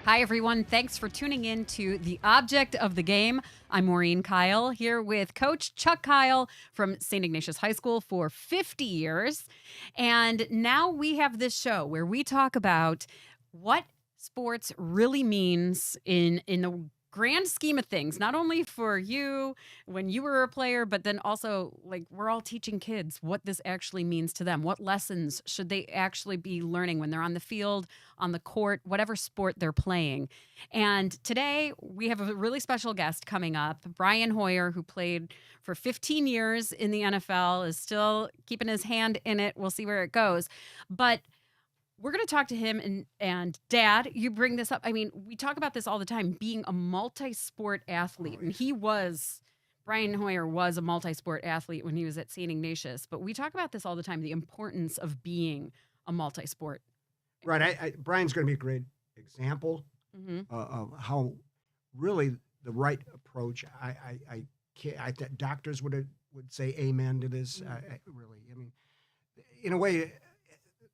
Hi, everyone. Thanks for tuning in to The Object of the Game. I'm Maureen Kyle here with Coach Chuck Kyle from St. Ignatius High School for 50 years. And now we have this show where we talk about what sports really means in the grand scheme of things, not only for you when you were a player, but then also like we're all teaching kids what this actually means to them. What lessons should they actually be learning when they're on the field, on the court, whatever sport they're playing. And today we have a really special guest coming up, Brian Hoyer, who played for 15 years in the NFL, is still keeping his hand in it. We'll see where it goes. But we're going to talk to him and Dad, you bring this up. I mean, we talk about this all the time, being a multi-sport athlete. And Brian Hoyer was a multi-sport athlete when he was at St. Ignatius. But we talk about this all the time, the importance of being a multi-sport. Right. Brian's going to be a great example of how really the right approach. I doctors would say amen to this. Really, I mean, in a way,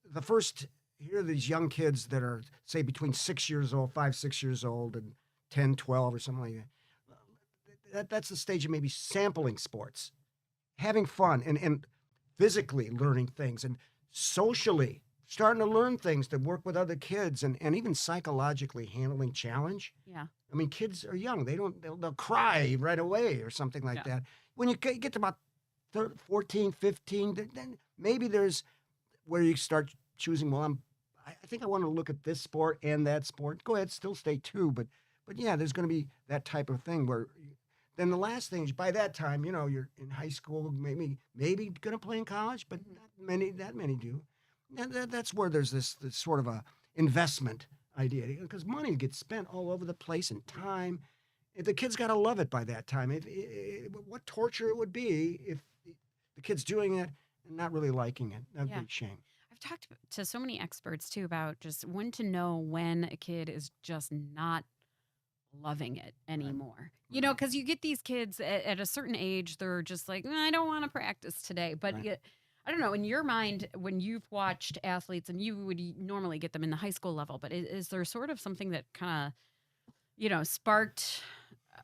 the first. Here are these young kids that are, say, between 6 years old, 5, 6 years old, and 10, 12, or something like that. That's the stage of maybe sampling sports, having fun, and physically learning things, and socially starting to learn things to work with other kids, and even psychologically handling challenge. Yeah. I mean, kids are young. They'll cry right away or something like that. When you get to about 14, 15, then maybe there's where you start choosing, well, I think I want to look at this sport and that sport. Go ahead, still stay two, but yeah, there's going to be that type of thing where. Then the last thing is by that time, you're in high school, maybe going to play in college, but not that many do. And that's where there's this sort of a investment idea, because money gets spent all over the place and time. The kids got to love it by that time. What torture it would be if the kid's doing it and not really liking it. That'd be a shame. I've talked to so many experts, too, about just when to know when a kid is just not loving it anymore. Right. Because you get these kids at a certain age, they're just like, I don't want to practice today. But I don't know, in your mind, when you've watched athletes, and you would normally get them in the high school level, but is there sort of something that kind of, sparked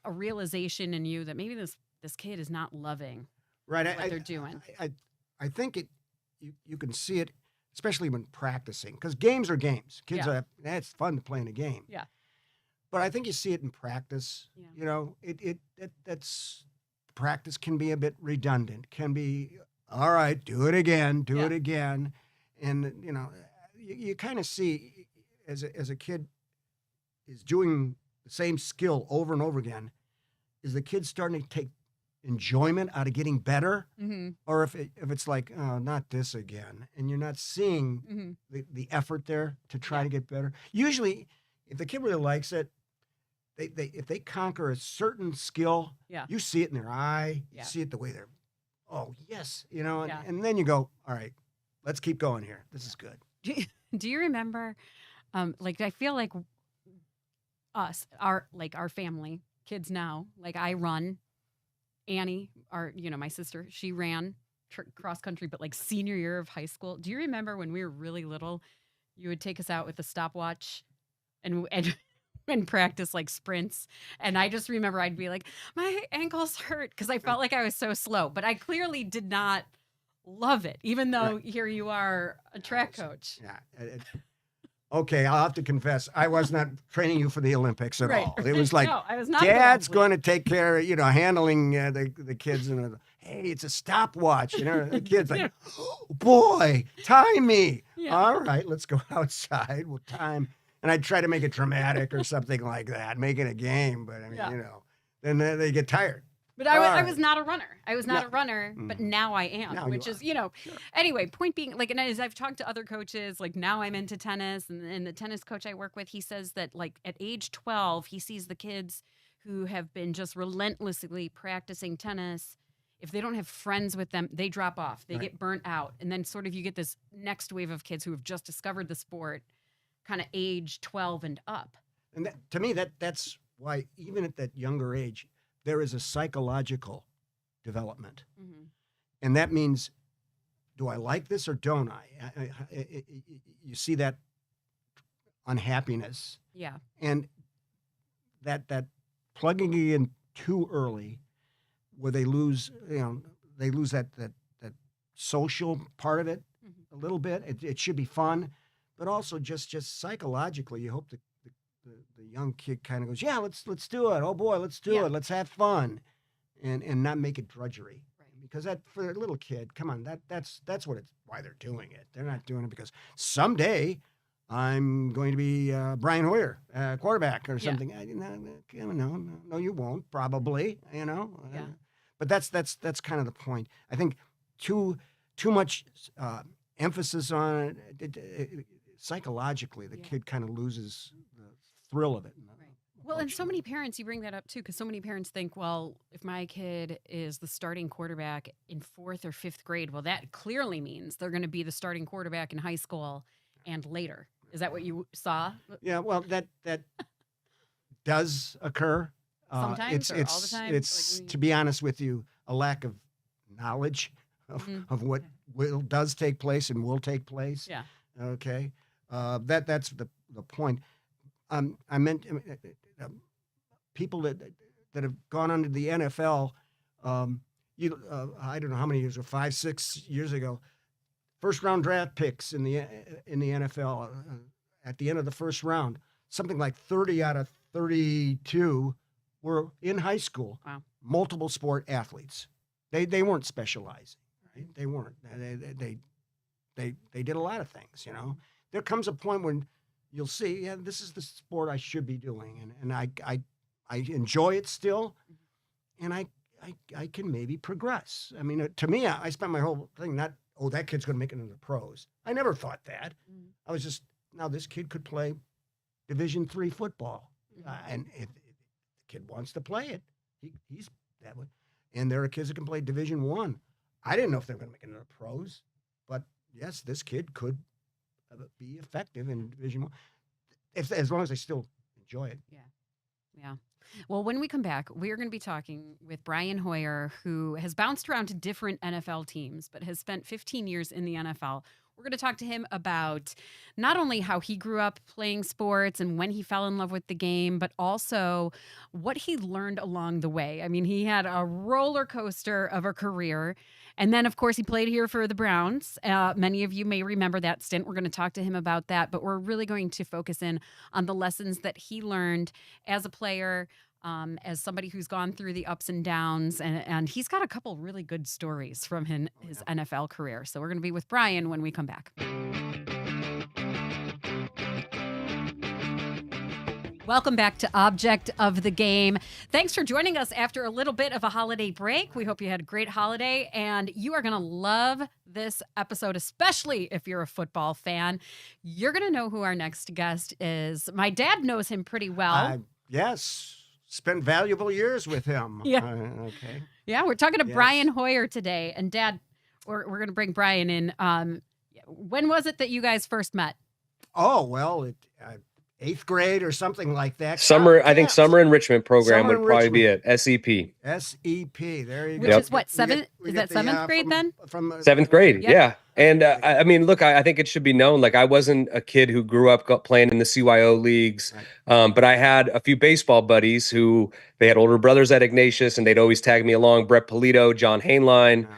a realization in you that maybe this kid is not loving what they're doing? I think you can see it, especially when practicing, because games are games. Kids it's fun to play in a game. Yeah. But I think you see it in practice. Yeah. That's practice can be a bit redundant. Can be, all right, do it again, it again, and you kind of see as a kid is doing the same skill over and over again. Is the kid starting to take enjoyment out of getting better, or if it's like, oh, not this again, and you're not seeing the effort there to try to get better. Usually, if the kid really likes it, if they conquer a certain skill, you see it in their eye, you see it the way they're, oh yes, and then you go, all right, let's keep going here. This is good. Do you remember, I feel like our family, kids now, like I run. Annie, my sister, she ran cross country, but like senior year of high school. Do you remember when we were really little, you would take us out with a stopwatch and practice like sprints? And I just remember I'd be like, my ankles hurt because I felt like I was so slow, but I clearly did not love it, even though here you are a track coach. Yeah. Okay, I'll have to confess, I was not training you for the Olympics at all. It was like, no, I was not. Dad's going to take care of, handling the kids. And hey, it's a stopwatch. The kid's like, oh, boy, time me. Yeah. All right, let's go outside. We'll time. And I'd try to make it dramatic or something like that, make it a game. But, I mean, then they get tired. But I was not a runner. I was not a runner, but now I am, which is, Sure. Anyway, point being, like, and as I've talked to other coaches, like now I'm into tennis, and the tennis coach I work with, he says that like at age 12, he sees the kids who have been just relentlessly practicing tennis. If they don't have friends with them, they drop off. They get burnt out. And then sort of you get this next wave of kids who have just discovered the sport kind of age 12 and up. And to me, that's why even at that younger age, there is a psychological development. And that means, do I like this or don't I? You see that unhappiness. Yeah. And that plugging it in too early, where they lose that social part of it a little bit. It should be fun, but also just psychologically, you hope the young kid kind of goes, yeah, let's do it. Oh boy, let's do it. Let's have fun, and not make it drudgery. Right. Because that, for a little kid, come on, that's why they're doing it. They're not doing it because someday I'm going to be Brian Hoyer, quarterback or something. No, you won't, probably. Yeah. But that's kind of the point. I think too much emphasis on it, psychologically, the kid kind of loses the thrill of it. Right. Well, and so many parents, you bring that up too, because so many parents think, well, if my kid is the starting quarterback in 4th or 5th grade, well, that clearly means they're going to be the starting quarterback in high school and later. Is that what you saw? Yeah, well, that does occur. Sometimes, or all the time? It's to be honest with you, a lack of knowledge of what does take place and will take place. Yeah. Okay. That's the point. I meant people that have gone under the NFL. I don't know how many years, or 5, 6 years ago. First round draft picks in the NFL at the end of the first round, something like 30 out of 32 were in high school. Wow. Multiple sport athletes. They weren't specializing. Right? They weren't. They did a lot of things. There comes a point when you'll see, yeah, this is the sport I should be doing, and I enjoy it still, and I can maybe progress. I mean, to me, I spent my whole thing not, oh, that kid's going to make it into the pros. I never thought that. I was just, now this kid could play Division III football, and if the kid wants to play it, he's that way. And there are kids that can play Division I. I didn't know if they were going to make it into the pros, but yes, this kid could be effective in Division I, as long as they still enjoy it. Yeah. Well, when we come back, we are going to be talking with Brian Hoyer, who has bounced around to different NFL teams, but has spent 15 years in the NFL. We're going to talk to him about not only how he grew up playing sports and when he fell in love with the game, but also what he learned along the way. I mean, he had a roller coaster of a career. And then, of course, he played here for the Browns. Many of you may remember that stint. We're going to talk to him about that, but we're really going to focus in on the lessons that he learned as a player, as somebody who's gone through the ups and downs. And he's got a couple really good stories from his NFL career. So we're going to be with Brian when we come back. Welcome back to Object of the Game. Thanks for joining us after a little bit of a holiday break. We hope you had a great holiday, and you are going to love this episode, especially if you're a football fan. You're going to know who our next guest is. My dad knows him pretty well. Yes. Spent valuable years with him. Yeah. Okay. Yeah, we're talking to Brian Hoyer today. And Dad, we're going to bring Brian in. When was it that you guys first met? Oh, well, 8th grade or something like that. Summer, I think summer enrichment program would probably be it. SEP. SEP. There you go. Which is what, 7th? Is that 7th grade then? From 7th grade, yeah. And I mean, look, I think it should be known, like I wasn't a kid who grew up playing in the CYO leagues, but I had a few baseball buddies who, they had older brothers at Ignatius, and they'd always tag me along. Brett Polito, John Hainline,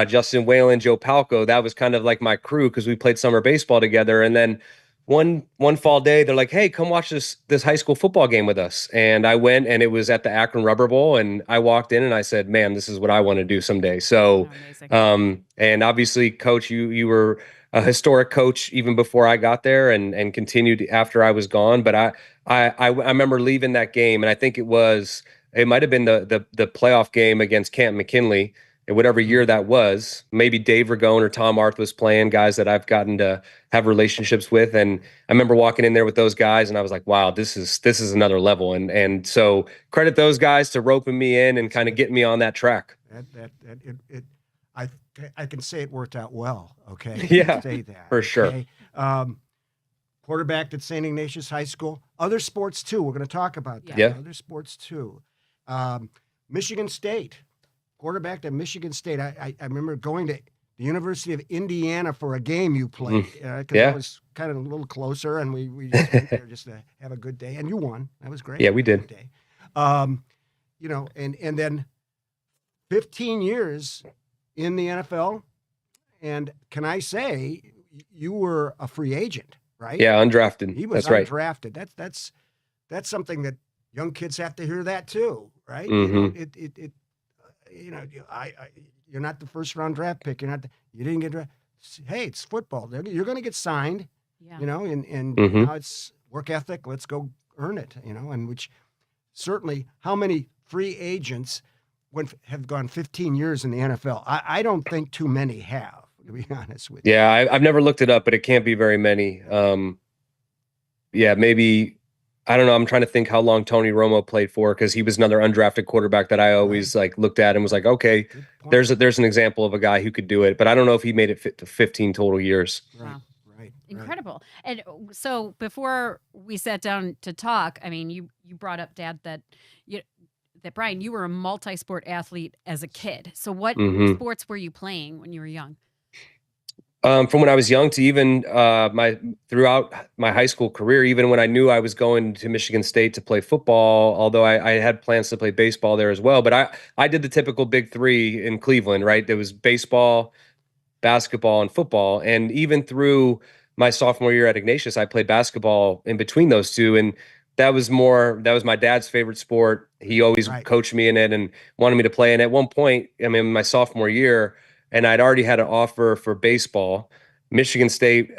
Justin Whalen, Joe Palco. That was kind of like my crew because we played summer baseball together. And then one fall day, they're like, hey, come watch this high school football game with us. And I went, and it was at the Akron Rubber Bowl. And I walked in and I said, man, this is what I want to do someday. So, and obviously, Coach, you were a historic coach even before I got there, and continued after I was gone. But I remember leaving that game, and I think it might've been the playoff game against Camp McKinley. And whatever year that was, maybe Dave Ragone or Tom Arth was playing, guys that I've gotten to have relationships with. And I remember walking in there with those guys, and I was like, wow, this is another level. And so credit those guys to roping me in and kind of getting me on that track. I can say it worked out well. Okay. Yeah, say that for sure. Quarterbacked at St. Ignatius High School. Other sports too. We're going to talk about that. Yeah. Other sports too. Michigan State. Quarterbacked at Michigan State. I remember going the University of Indiana for a game you played, because Yeah. it was kind of a little closer, and we just went there just to have a good day, and you won. That was great. Yeah, we did. Good day. You know, and then 15 years in the NFL, and can I say you were a free agent, right? Yeah, undrafted. He was That's right. undrafted. That's something that young kids have to hear that too, right? You know, you're not the first round draft pick. You didn't get drafted. Hey, it's football. You're going to get signed. Yeah. You know, and now it's work ethic. Let's go earn it. You know, and which certainly, how many free agents have gone 15 years in the NFL? I don't think too many have, to be honest with you. Yeah, I've never looked it up, but it can't be very many. Yeah, maybe, I don't know. I'm trying to think how long Tony Romo played for, because he was another undrafted quarterback that I always like looked at and was like, okay, there's an example of a guy who could do it, but I don't know if he made it to 15 total years. Right. Wow. Right. Incredible. And so before we sat down to talk, I mean, you brought up, Dad, that Brian, you were a multi-sport athlete as a kid. So what sports were you playing when you were young? From when I was young to even throughout my high school career, even when I knew I was going to Michigan State to play football, although I had plans to play baseball there as well. But I did the typical big three in Cleveland, right? There was baseball, basketball, and football. And even through my sophomore year at Ignatius, I played basketball in between those two. And that was my dad's favorite sport. He always coached me in it and wanted me to play. And at one point, I mean, my sophomore year, and I'd already had an offer for baseball. Michigan State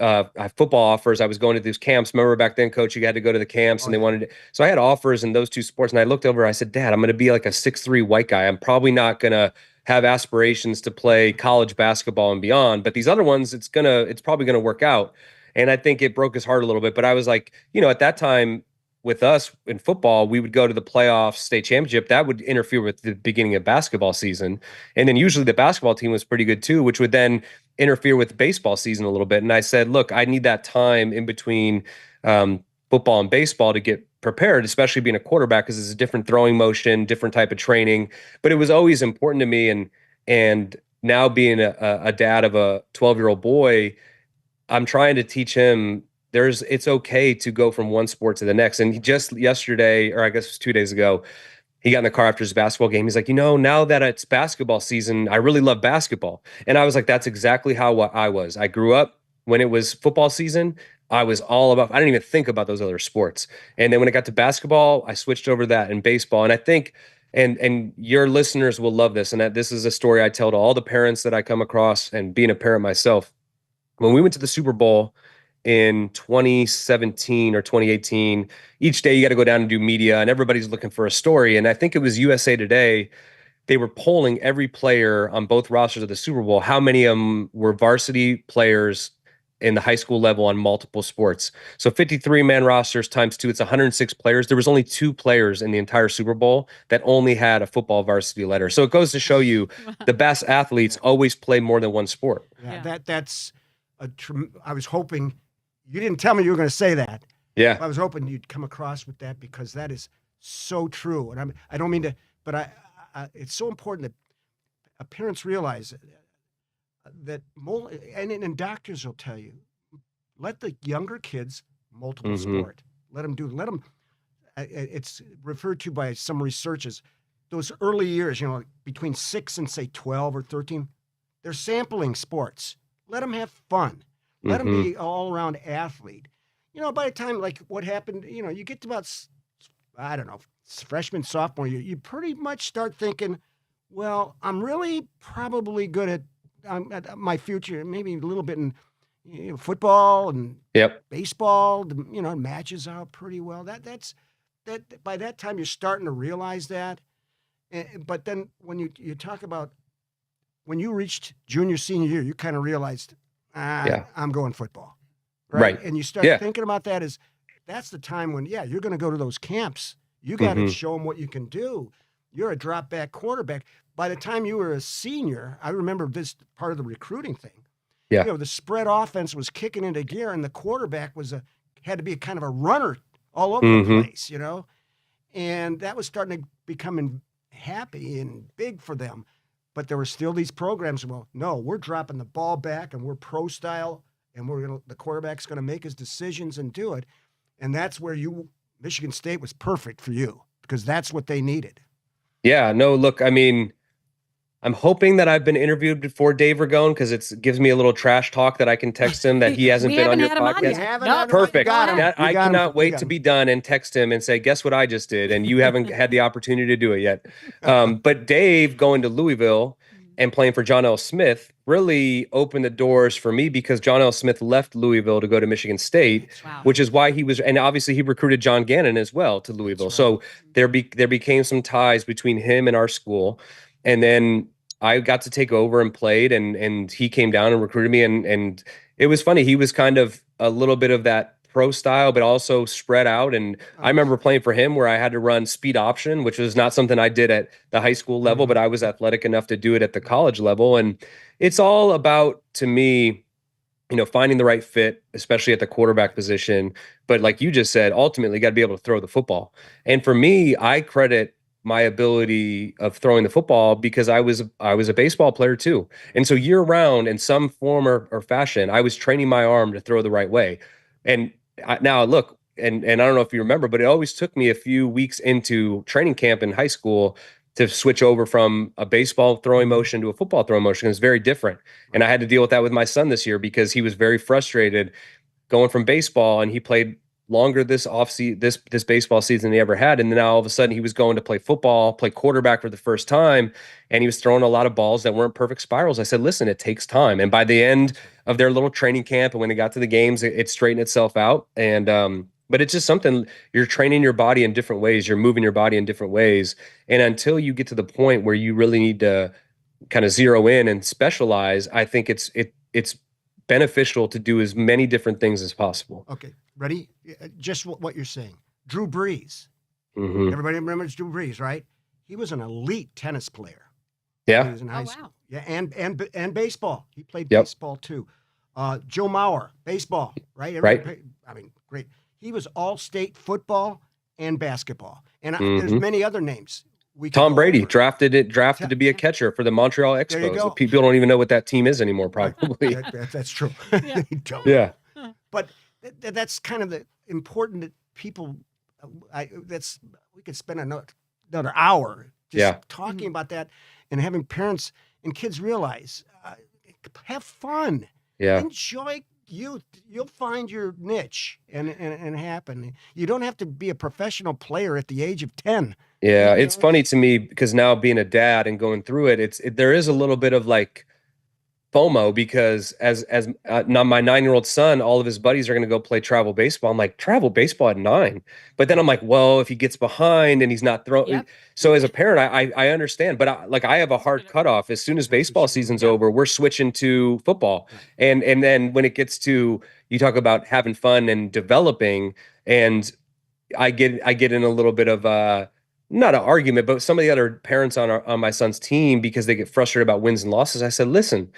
football offers. I was going to these camps. Remember back then, Coach, you had to go to the camps, and they wanted to. So I had offers in those two sports, and I looked over. I said, Dad, I'm going to be like a 6'3" white guy. I'm probably not going to have aspirations to play college basketball and beyond. But these other ones, it's probably going to work out. And I think it broke his heart a little bit. But I was like, at that time, with us in football, we would go to the playoffs, state championship. That would interfere with the beginning of basketball season. And then usually the basketball team was pretty good too, which would then interfere with the baseball season a little bit. And I said, look, I need that time in between football and baseball to get prepared, especially being a quarterback, because it's a different throwing motion, different type of training. But it was always important to me. And now being a dad of a 12-year-old boy, I'm trying to teach him it's okay to go from one sport to the next. And he just yesterday, or I guess it was 2 days ago, he got in the car after his basketball game. He's like, now that it's basketball season, I really love basketball. And I was like, that's exactly how I was. I grew up when it was football season. I was all about, I didn't even think about those other sports. And then when it got to basketball, I switched over to that and baseball. And I think, and your listeners will love this. And that this is a story I tell to all the parents that I come across, and being a parent myself. When we went to the Super Bowl in 2017 or 2018, each day you got to go down and do media, and everybody's looking for a story. And I think it was USA Today. They were polling every player on both rosters of the Super Bowl, how many of them were varsity players in the high school level on multiple sports. So 53-man rosters times 2, it's 106 players. There was only 2 players in the entire Super Bowl that only had a football varsity letter. So it goes to show you the best athletes always play more than one sport. That's I was hoping. You didn't tell me you were going to say that. Yeah. I was hoping you'd come across with that, because that is so true. And I don't mean to, but it's so important that parents realize that, and doctors will tell you, let the younger kids multiple sport. Let them, it's referred to by some researchers, those early years, between 6 and say 12 or 13, they're sampling sports. Let them have fun. Let them be all-around athlete. By the time, like what happened, you get to about, I don't know, freshman, sophomore year, you pretty much start thinking, well, I'm really probably good at my future, maybe a little bit in football and baseball, matches out pretty well. That by that time you're starting to realize that. But then when you talk about when you reached junior, senior year, you kind of realized, I'm going football. Right. And you start thinking about that as that's the time when, you're going to go to those camps. You got to show them what you can do. You're a drop back quarterback. By the time you were a senior, I remember this part of the recruiting thing. Yeah. The spread offense was kicking into gear, and the quarterback had to be kind of a runner all over the place, and that was starting to become happy and big for them. But there were still these programs. Well, no, we're dropping the ball back and we're pro style, and the quarterback's gonna make his decisions and do it. And that's where Michigan State was perfect for you, because that's what they needed. Yeah, no, look, I mean, I'm hoping that I've been interviewed before Dave Ragone, because it gives me a little trash talk that I can text him that he hasn't been on your podcast. No, perfect. That, I cannot wait to be done and text him and say, guess what I just did? And you haven't had the opportunity to do it yet. But Dave going to Louisville and playing for John L. Smith really opened the doors for me, because John L. Smith left Louisville to go to Michigan State, which is why and obviously he recruited John Gannon as well to Louisville. Right. So there became some ties between him and our school. And then I got to take over and played, and he came down and recruited me. And it was funny. He was kind of a little bit of that pro style, but also spread out. And I remember playing for him where I had to run speed option, which was not something I did at the high school level, but I was athletic enough to do it at the college level. And it's all about, to me, finding the right fit, especially at the quarterback position. But like you just said, ultimately, you got to be able to throw the football. And for me, I credit my ability of throwing the football because I was a baseball player too. And so year round, in some form or fashion, I was training my arm to throw the right way. And now look, and I don't know if you remember, but it always took me a few weeks into training camp in high school to switch over from a baseball throwing motion to a football throwing motion. It's very different. And I had to deal with that with my son this year, because he was very frustrated going from baseball, and he played longer this baseball season than he ever had. And then now all of a sudden he was going to play football, play quarterback for the first time. And he was throwing a lot of balls that weren't perfect spirals. I said, listen, it takes time. And by the end of their little training camp, and when they got to the games, it straightened itself out. And, but it's just something, you're training your body in different ways. You're moving your body in different ways. And until you get to the point where you really need to kind of zero in and specialize, I think it's beneficial to do as many different things as possible. Okay. Ready? Just what you're saying. Drew Brees. Mm-hmm. Everybody remembers Drew Brees, right? He was an elite tennis player. Yeah. He was in high school. Yeah, and baseball. He played baseball too. Joe Mauer, baseball, right? Right. I mean, great. He was all-state football and basketball. And there's many other names. Tom Brady drafted to be a catcher for the Montreal Expos. People don't even know what that team is anymore, probably. That's true. They don't. Yeah. But that's kind of the important that people. We could spend another hour just talking about that, and having parents and kids realize, have fun, enjoy youth. You'll find your niche and happen. You don't have to be a professional player at the age of 10. Yeah, it's funny to me because now being a dad and going through it, there is a little bit of like FOMO, because as now my 9-year-old son, all of his buddies are going to go play travel baseball. I'm like, travel baseball at 9, but then I'm like, well, if he gets behind and he's not throwing, so as a parent, I understand, but I have a hard cutoff. As soon as baseball season's over, we're switching to football, and then when it gets to, you talk about having fun and developing, and I get in a little bit of not an argument, but some of the other parents on my son's team, because they get frustrated about wins and losses. I said, listen,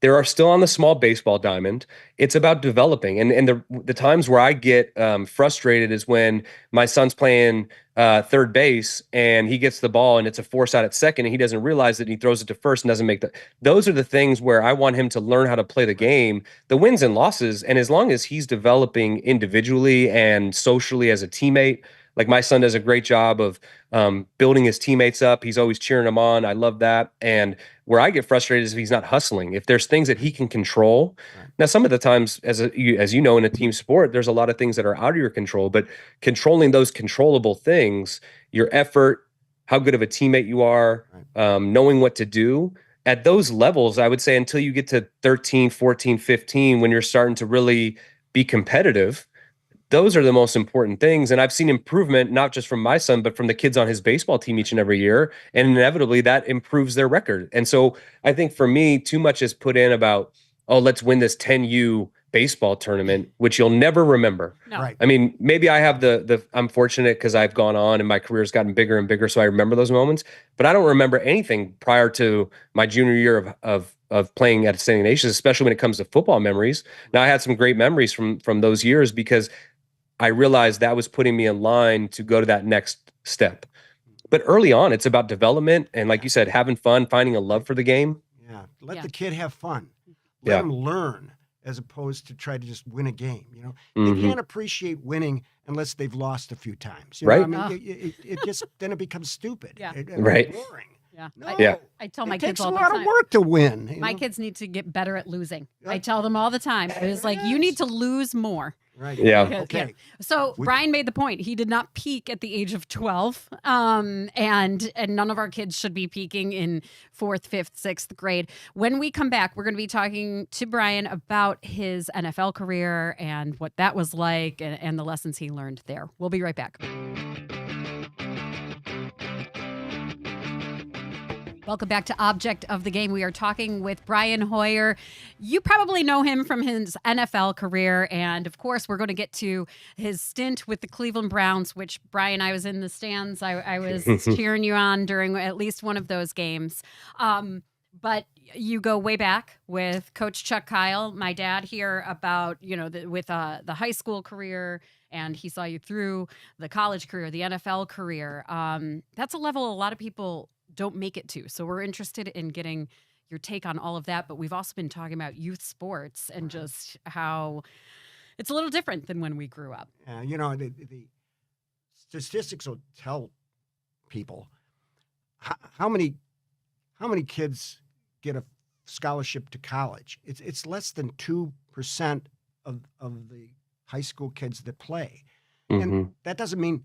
there are still on the small baseball diamond. It's about developing. And the times where I get frustrated is when my son's playing third base and he gets the ball and it's a force out at second and he doesn't realize that, he throws it to first and doesn't make those are the things where I want him to learn how to play the game, the wins and losses. And as long as he's developing individually and socially as a teammate, like my son does a great job of building his teammates up. He's always cheering them on. I love that. And where I get frustrated is if he's not hustling. If there's things that he can control. Right. Now, some of the times, as you know, in a team sport, there's a lot of things that are out of your control. But controlling those controllable things, your effort, how good of a teammate you are, knowing what to do. At those levels, I would say until you get to 13, 14, 15, when you're starting to really be competitive, those are the most important things. And I've seen improvement, not just from my son, but from the kids on his baseball team each and every year. And inevitably that improves their record. And so I think for me, too much is put in about, oh, let's win this 10U baseball tournament, which you'll never remember. No. Right. I mean, maybe I have I'm fortunate because I've gone on and my career's gotten bigger and bigger. So I remember those moments, but I don't remember anything prior to my junior year of playing at St. Ignatius, especially when it comes to football memories. Now I had some great memories from those years because I realized that was putting me in line to go to that next step. but early on, it's about development and, like you said, having fun, finding a love for the game. Yeah, let the kid have fun. Let Yeah. him learn as opposed to try to just win a game. You know, they Mhm. can't appreciate winning unless they've lost a few times. You know Right. what I mean, it just then it becomes stupid. Yeah. Right. Boring. Yeah. No. Yeah. I tell It my takes kids all a the lot time. of work to win. you My know? kids need to get better at losing. I Yeah. tell them all the time. It's like, you need to lose more. Right. Yeah. Because- Okay. So Brian made the point. He did not peak at the age of 12. And none of our kids should be peaking in 4th, 5th, 6th grade. When we come back, we're going to be talking to Brian about his NFL career and what that was like and the lessons he learned there. We'll be right back. Welcome back to Object of the Game. We are talking with Brian Hoyer. You probably know him from his NFL career. And of course, we're going to get to his stint with the Cleveland Browns, which, Brian, I was in the stands. I was cheering you on during at least one of those games. But you go way back with Coach Chuck Kyle, my dad here, about, with the high school career, and he saw you through the college career, the NFL career. That's a level a lot of people don't make it to. So we're interested in getting your take on all of that. But we've also been talking about youth sports and just how it's a little different than when we grew up. The statistics will tell people how many kids get a scholarship to college. It's less than 2% of the high school kids that play. And that doesn't mean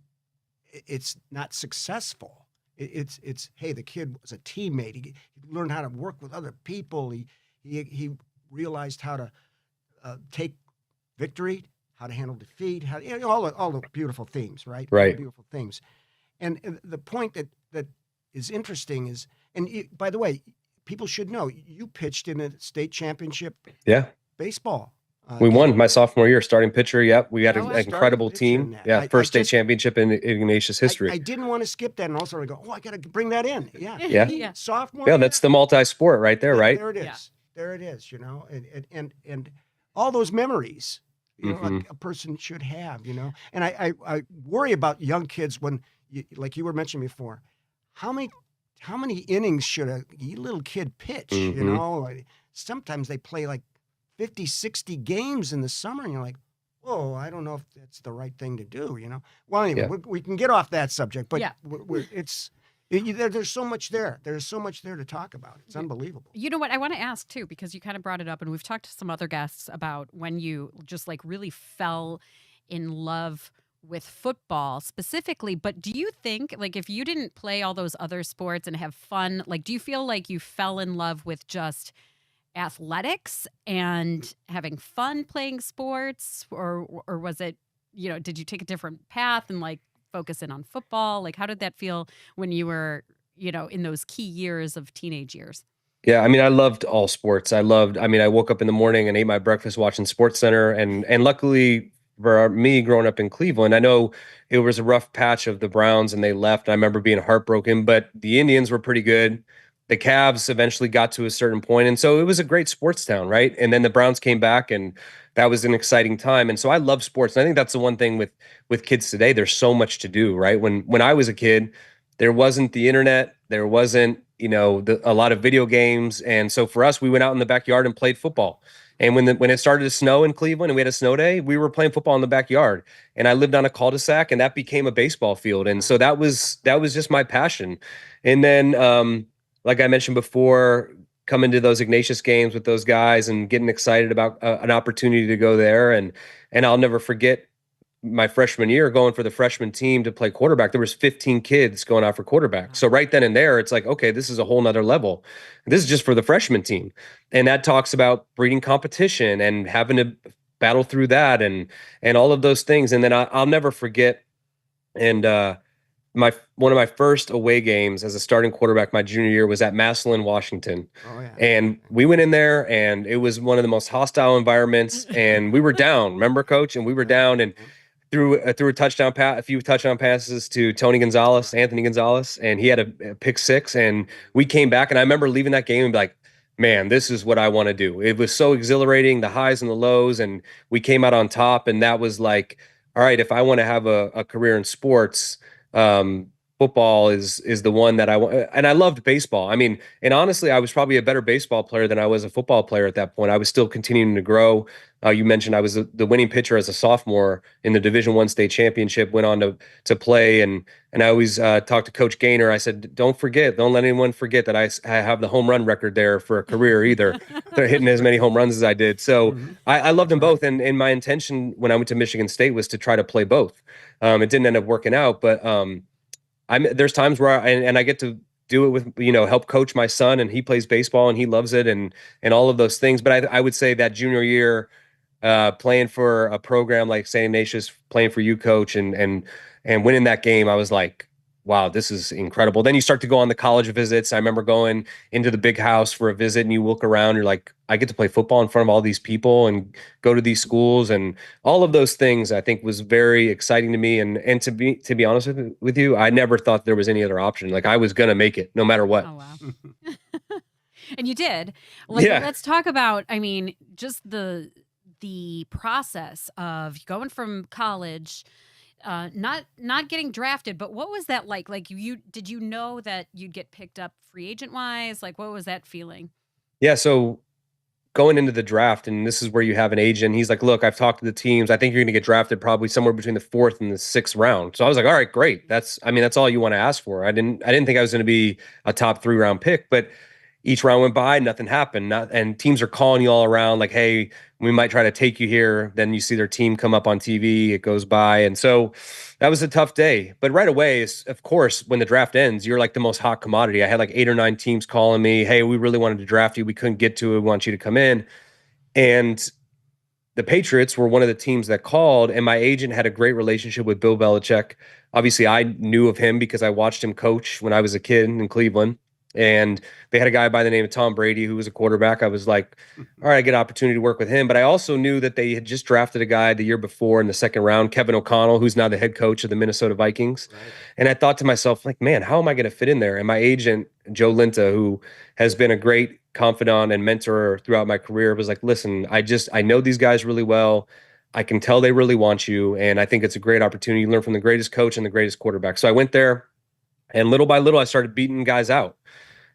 it's not successful. It's hey, the kid was a teammate. He learned how to work with other people. He realized how to take victory, how to handle defeat, all the beautiful themes, right? Right. All the beautiful things. And the point that is interesting is, by the way, people should know you pitched in a state championship. Yeah. Baseball. We won my sophomore year, starting pitcher. Yep. We had Oh, an wow. incredible team. Yeah. First state championship in Ignatius history. I didn't want to skip that, and also I go, I got to bring that in. Yeah. Yeah. Sophomore. Yeah. That's the multi-sport right there, right? There it is. Yeah. There it is. And all those memories, a person should have. And I worry about young kids when, like you were mentioning before, how many innings should a little kid pitch? Sometimes they play like 50, 60 games in the summer, and you're like, whoa, I don't know if that's the right thing to do, Well, anyway, we can get off that subject, but there's so much there. There's so much there to talk about. It's unbelievable. You know what? I want to ask, too, because you kind of brought it up, and we've talked to some other guests about when you just like really fell in love with football specifically. But do you think, like, if you didn't play all those other sports and have fun, like, do you feel like you fell in love with just athletics and having fun playing sports, or was it, did you take a different path and like focus in on football? Like, how did that feel when you were, in those key years of teenage years? Yeah, I mean, I loved all sports. I woke up in the morning and ate my breakfast watching Sports Center, and luckily for me growing up in Cleveland, I know it was a rough patch of the Browns and they left. I remember being heartbroken, but the Indians were pretty good. The Cavs eventually got to a certain point, and so it was a great sports town, right? And then the Browns came back, and that was an exciting time. And so I love sports, and I think that's the one thing with kids today. There's so much to do, right? When I was a kid, there wasn't the internet, there wasn't a lot of video games, and so for us, we went out in the backyard and played football. And when it started to snow in Cleveland and we had a snow day, we were playing football in the backyard. And I lived on a cul-de-sac, and that became a baseball field. And so that was just my passion. And then like I mentioned before, coming to those Ignatius games with those guys and getting excited about an opportunity to go there. And I'll never forget my freshman year going for the freshman team to play quarterback. There was 15 kids going out for quarterback. So right then and there, it's like, okay, this is a whole nother level. This is just for the freshman team. And that talks about breeding competition and having to battle through that and all of those things. And then I'll never forget. And one of my first away games as a starting quarterback my junior year was at Massillon, Washington. Oh, yeah. And we went in there, and it was one of the most hostile environments, and we were down, remember, Coach? And we were down, and threw a touchdown pass, a few touchdown passes to Anthony Gonzalez, and he had a pick six, and we came back, and I remember leaving that game and be like, man, this is what I want to do. It was so exhilarating, the highs and the lows, and we came out on top, and that was like, all right, if I want to have a career in sports, football is the one that I want. And I loved baseball. I mean, and honestly, I was probably a better baseball player than I was a football player at that point. I was still continuing to grow. You mentioned I was the winning pitcher as a sophomore in the Division I state championship. Went on to play, and I always talked to Coach Gaynor. I said, don't let anyone forget that I have the home run record there for a career either. They're hitting as many home runs as I did. So I loved them both, and my intention when I went to Michigan State was to try to play both. It didn't end up working out, but there's times where I get to do it with, help coach my son, and he plays baseball and he loves it, and all of those things. But I would say that junior year, playing for a program like St. Ignatius, playing for you, coach, and winning that game, I was like, wow, this is incredible. Then you start to go on the college visits. I remember going into the big house for a visit, and you look around, you're like, I get to play football in front of all these people and go to these schools, and all of those things I think was very exciting to me. And to be honest with you, I never thought there was any other option. Like, I was going to make it no matter what. Oh, wow. And you did. Let's talk about, I mean, just the process of going from college, not getting drafted, but what was that like? Like, did you know that you'd get picked up free agent wise? Like, what was that feeling? Yeah. So going into the draft, and this is where you have an agent. He's like, look, I've talked to the teams. I think you're going to get drafted probably somewhere between the 4th and the 6th round. So I was like, all right, great. That's all you want to ask for. I didn't think I was going to be a top 3 round pick, but each round went by, nothing happened. And teams are calling you all around like, hey, we might try to take you here. Then you see their team come up on TV, it goes by. And so that was a tough day. But right away, of course, when the draft ends, you're like the most hot commodity. I had like 8 or 9 teams calling me, hey, we really wanted to draft you. We couldn't get to it. We want you to come in. And the Patriots were one of the teams that called, and my agent had a great relationship with Bill Belichick. Obviously, I knew of him because I watched him coach when I was a kid in Cleveland. And they had a guy by the name of Tom Brady who was a quarterback. I was like, all right, I get an opportunity to work with him. But I also knew that they had just drafted a guy the year before in the 2nd round, Kevin O'Connell, who's now the head coach of the Minnesota Vikings. Right. And I thought to myself, like, man, how am I going to fit in there? And my agent, Joe Linta, who has been a great confidant and mentor throughout my career, was like, listen, I know these guys really well. I can tell they really want you. And I think it's a great opportunity. You learn from the greatest coach and the greatest quarterback. So I went there, and little by little, I started beating guys out.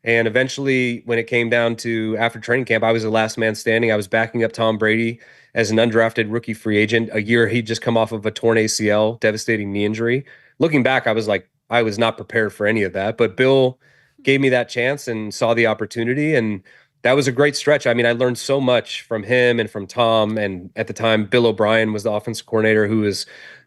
And eventually, when it came down to after training camp, I was the last man standing. I was backing up Tom Brady as an undrafted rookie free agent. A year he'd just come off of a torn ACL, devastating knee injury. Looking back, I was like, I was not prepared for any of that. But Bill gave me that chance and saw the opportunity. And that was a great stretch. I mean, I learned so much from him and from Tom. And at the time, Bill O'Brien was the offensive coordinator who has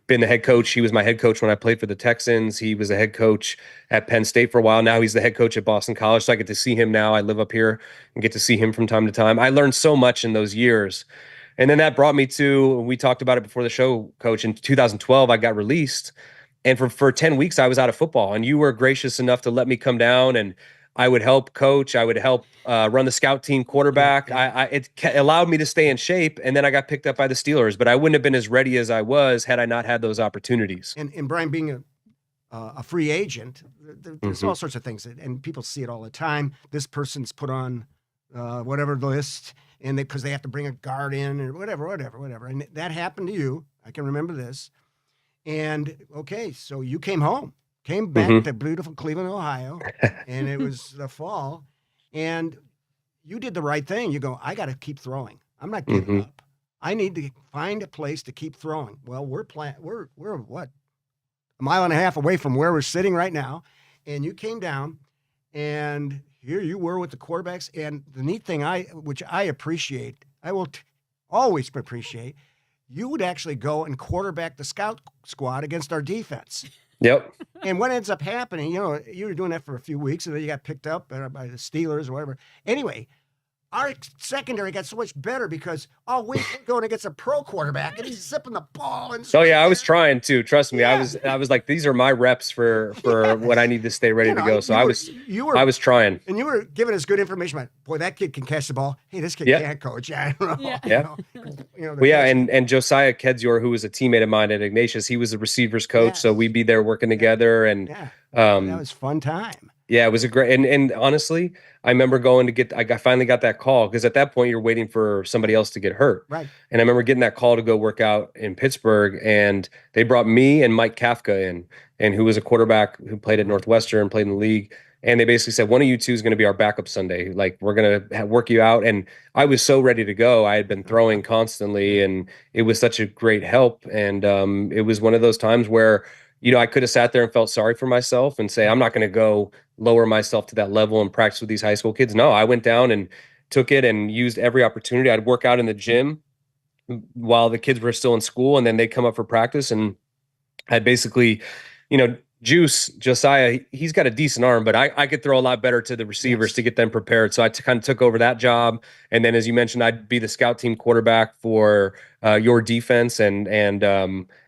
been the head coach. He was my head coach when I played for the Texans. He was a head coach at Penn State for a while. Now he's the head coach at Boston College. So I get to see him now. I live up here and get to see him from time to time. I learned so much in those years. And then that brought me to, we talked about it before the show, Coach, in 2012, I got released. And for 10 weeks, I was out of football. And you were gracious enough to let me come down, and I would help coach. I would help run the scout team quarterback. It allowed me to stay in shape. And then I got picked up by the Steelers, but I wouldn't have been as ready as I was had I not had those opportunities. And Brian, being a free agent, there's all sorts of things, and people see it all the time. This person's put on whatever list, and because they have to bring a guard in or whatever. And that happened to you. I can remember this. And okay, so you came home. Came back to beautiful Cleveland, Ohio, and it was the fall, and you did the right thing. You go, I got to keep throwing. I'm not giving up. I need to find a place to keep throwing. Well, we're what, a mile and a half away from where we're sitting right now, and you came down, and here you were with the quarterbacks. And the neat thing, which I appreciate, I will always appreciate, you would actually go and quarterback the scout squad against our defense. Yep. And what ends up happening, you were doing that for a few weeks, and then you got picked up by the Steelers or whatever. Anyway, our secondary got so much better because we're going against a pro quarterback, and he's zipping the ball. And I was trying to. Trust me, yeah. I was like, these are my reps for what I need to stay ready to go. So I was trying, and you were giving us good information about, boy, that kid can catch the ball. Hey, this kid can't coach. Yeah, I don't know. Yeah. And Josiah Kedzior, who was a teammate of mine at Ignatius, he was a receivers coach. Yes. So we'd be there working together, and that was fun time. Yeah, it was a great, and honestly, I remember going to finally got that call because at that point you're waiting for somebody else to get hurt. Right. And I remember getting that call to go work out in Pittsburgh, and they brought me and Mike Kafka in, and who was a quarterback who played at Right. Northwestern, played in the league. And they basically said, one of you two is going to be our backup Sunday. Like, we're going to work you out. And I was so ready to go. I had been throwing constantly, and it was such a great help. And it was one of those times where, I could have sat there and felt sorry for myself and say, I'm not going to go lower myself to that level and practice with these high school kids. No, I went down and took it and used every opportunity. I'd work out in the gym while the kids were still in school, and then they'd come up for practice. And I'd basically, Juice, Josiah, he's got a decent arm, but I could throw a lot better to the receivers to get them prepared. So I kind of took over that job. And then, as you mentioned, I'd be the scout team quarterback for your defense. And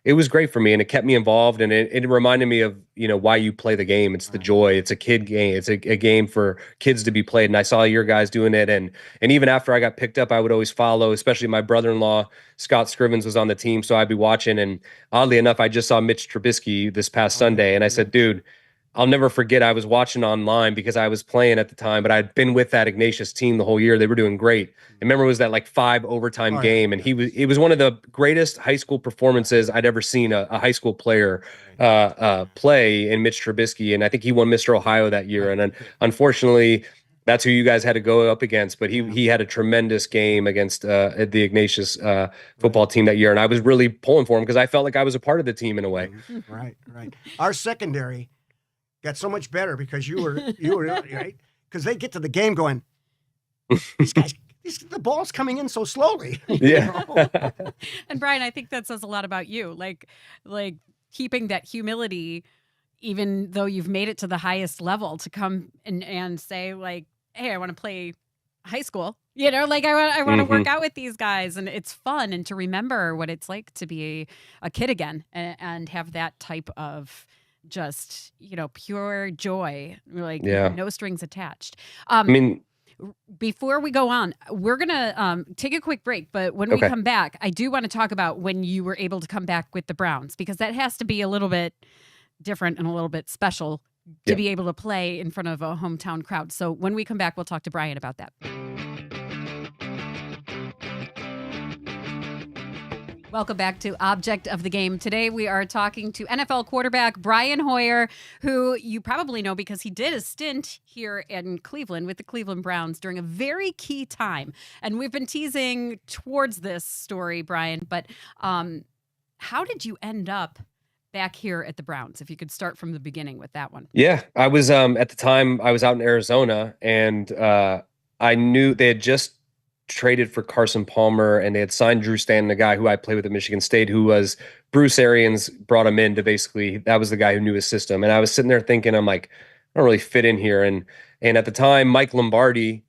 it was great for me, and it kept me involved. And it reminded me of, why you play the game. It's the joy. It's a kid game. It's a game for kids to be played. And I saw your guys doing it. And even after I got picked up, I would always follow, especially my brother-in-law, Scott Scrivens, was on the team. So I'd be watching. And oddly enough, I just saw Mitch Trubisky this past Sunday. And I said, dude, I'll never forget. I was watching online because I was playing at the time, but I'd been with that Ignatius team the whole year. They were doing great. I remember it was that like 5 overtime game, and it was one of the greatest high school performances I'd ever seen a high school player play in Mitch Trubisky. And I think he won Mr. Ohio that year. And unfortunately, that's who you guys had to go up against. But he had a tremendous game against the Ignatius football team that year. And I was really pulling for him because I felt like I was a part of the team in a way. Right. Our secondary got so much better because you were right, because they get to the game going, these guys, the ball's coming in so slowly. Yeah. And Brian, I think that says a lot about you, like keeping that humility, even though you've made it to the highest level, to come and say like, hey, I want to play high school. I want to work out with these guys, and it's fun, and to remember what it's like to be a kid again and have that type of just, pure joy, like no strings attached. Before we go on, we're going to take a quick break. But when we come back, I do want to talk about when you were able to come back with the Browns, because that has to be a little bit different and a little bit special to be able to play in front of a hometown crowd. So when we come back, we'll talk to Brian about that. Welcome back to Object of the Game. Today we are talking to NFL quarterback Brian Hoyer, who you probably know because he did a stint here in Cleveland with the Cleveland Browns during a very key time. And we've been teasing towards this story, Brian, but how did you end up back here at the Browns? If you could start from the beginning with that one. Yeah, I was at the time I was out in Arizona, and I knew they had just traded for Carson Palmer, and they had signed Drew Stanton, a guy who I played with at Michigan State, who was Bruce Arians brought him in to basically, that was the guy who knew his system. And I was sitting there thinking, I'm like, I don't really fit in here. And at the time, Mike Lombardi,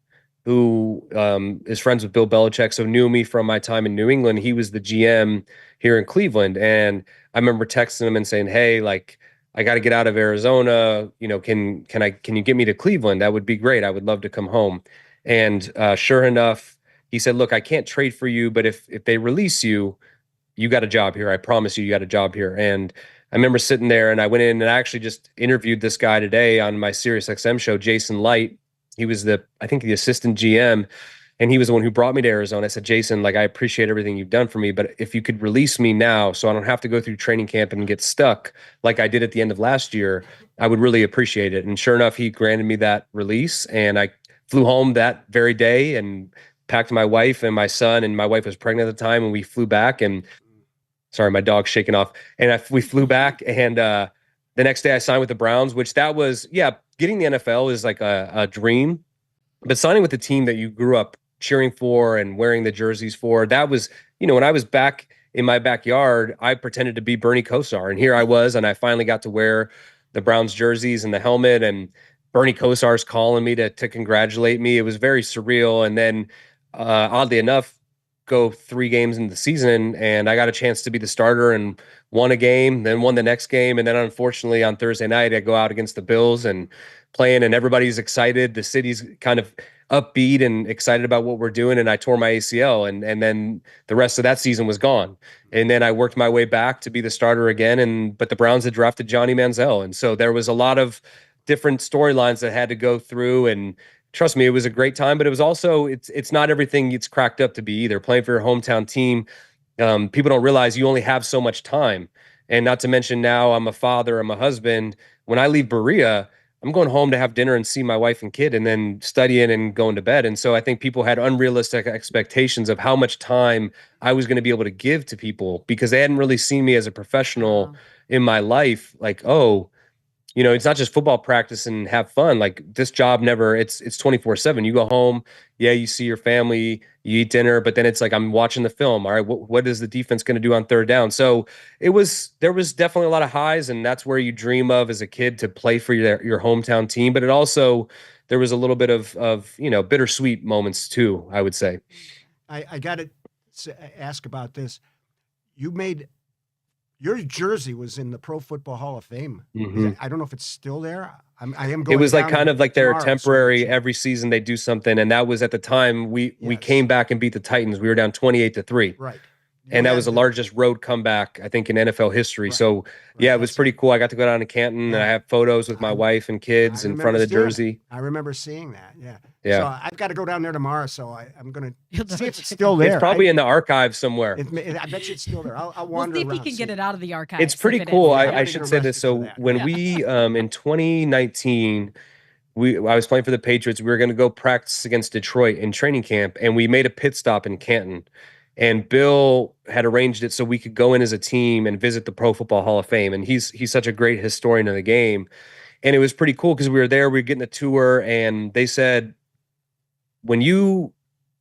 who is friends with Bill Belichick, so knew me from my time in New England, he was the GM here in Cleveland. And I remember texting him and saying, hey, like, I got to get out of Arizona. Can you get me to Cleveland? That would be great. I would love to come home. And sure enough, he said, look, I can't trade for you, but if they release you, you got a job here. I promise you got a job here. And I remember sitting there, and I went in and I actually just interviewed this guy today on my SiriusXM show, Jason Light. He was the assistant GM, and he was the one who brought me to Arizona. I said, Jason, like, I appreciate everything you've done for me, but if you could release me now so I don't have to go through training camp and get stuck like I did at the end of last year, I would really appreciate it. And sure enough, he granted me that release, and I flew home that very day and packed my wife and my son, and my wife was pregnant at the time, and we flew back. And sorry, my dog's shaking off. And we flew back, and the next day I signed with the Browns, which that was, getting the NFL is like a dream, but signing with the team that you grew up cheering for and wearing the jerseys for, that was, when I was back in my backyard, I pretended to be Bernie Kosar, and here I was, and I finally got to wear the Browns jerseys and the helmet, and Bernie Kosar's calling me to congratulate me. It was very surreal. And then oddly enough, go 3 games into the season, and I got a chance to be the starter and won a game, then won the next game. And then unfortunately on Thursday night, I go out against the Bills and playing, and everybody's excited. The city's kind of upbeat and excited about what we're doing. And I tore my ACL, and then the rest of that season was gone. And then I worked my way back to be the starter again. But the Browns had drafted Johnny Manziel. And so there was a lot of different storylines that had to go through. And trust me, it was a great time, but it was also, it's not everything it's cracked up to be either. Playing for your hometown team, people don't realize you only have so much time. And not to mention now I'm a father, I'm a husband. When I leave Berea, I'm going home to have dinner and see my wife and kid and then studying and going to bed. And so I think people had unrealistic expectations of how much time I was going to be able to give to people because they hadn't really seen me as a professional in my life. Like, oh, you know, it's not just football practice and have fun. Like this job never, it's 24/7. You go home, yeah, you see your family, you eat dinner, but then it's like, I'm watching the film. All right, what is the defense going to do on third down? So there was definitely a lot of highs, and that's where you dream of as a kid to play for your hometown team. But it also, there was a little bit of, you know, bittersweet moments too, I would say. I got to ask about this. Your jersey was in the Pro Football Hall of Fame. I don't know if it's still there. I am going. It was like down kind of like their tomorrow, temporary. so Every season they do something, and that was at the time we came back and beat the Titans. We were down 28-3. Right. And that was the largest road comeback, I think, in NFL history. Right. So, yeah, it was pretty cool. I got to go down to Canton, and I have photos with my wife and kids in front of the jersey. I remember seeing that, yeah. So I've got to go down there tomorrow, so I'm going to see if it's still there. It's probably in the archive somewhere. I bet you it's still there. I'll wander We'll see around. if he can get it out of the archive. It's pretty cool. I should say this. So when we, in 2019, I was playing for the Patriots. We were going to go practice against Detroit in training camp, and we made a pit stop in Canton. And Bill had arranged it so we could go in as a team and visit the Pro Football Hall of Fame. And he's such a great historian of the game. And it was pretty cool because we were there, we were getting a tour, and they said, when you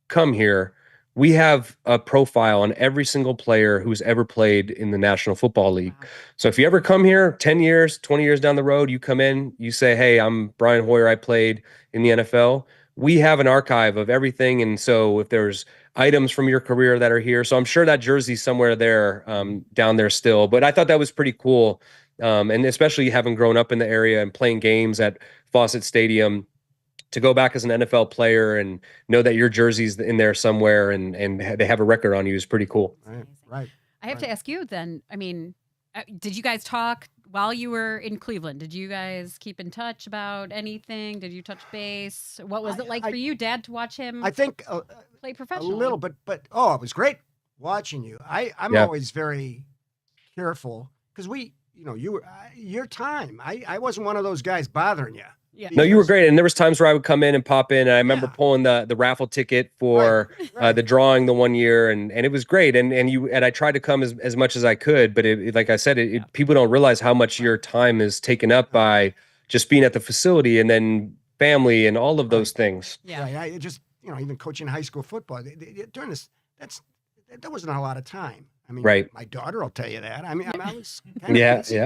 come here, we have a profile on every single player who's ever played in the National Football League. Wow. So if you ever come here 10 years, 20 years down the road, you come in, you say, hey, I'm Brian Hoyer, I played in the NFL. We have an archive of everything. And so if there's items from your career that are here, so I'm sure that jersey's somewhere there, down there still. But I thought that was pretty cool. And especially having grown up in the area and playing games at Fawcett Stadium, to go back as an NFL player and know that your jersey's in there somewhere and they have a record on you is pretty cool. Right. I have to ask you then, I mean, did you guys talk while you were in Cleveland? Did you guys keep in touch about anything? Did you touch base? What was it like for you, Dad, to watch him I think play professionally? A little, but it was great watching you. I'm always very careful because your time. I wasn't one of those guys bothering you. Yeah. No, you were great. And there was times where I would come in and pop in. And I remember pulling the raffle ticket for the drawing the one year. And it was great. And I tried to come as much as I could. But like I said, people don't realize how much your time is taken up by just being at the facility and then family and all of those things. Yeah. Right. I just, even coaching high school football during this, there wasn't a lot of time. I mean, my daughter will tell you that. I mean, I was kind of busy,